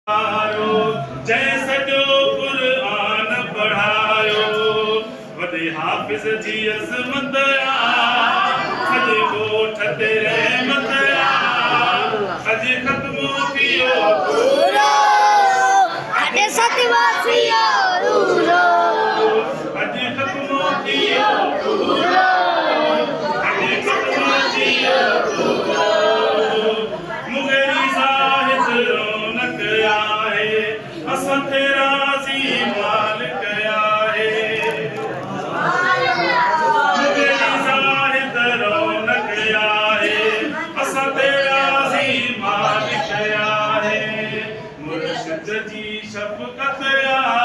जय सॼो क़ुरान पढ़ायो वॾे हाफ़िज़ जी अज़मत सॼे ॻोठ ते रहमत अॼु ख़त्म थियो पूरो अॼु सतवां थियो पूरो अॼु ख़त्म थियो पूरो अॼु ख़त्म थियो पूरो मुग़ेरी ज़ाहिद रौनक आहे असां ते राज़ी मालिक आहे मुग़ेरी ज़ाहिद रौनक आहे असां ते राज़ी मालिक आहे मुर्शिद जी शफ़क़त आहे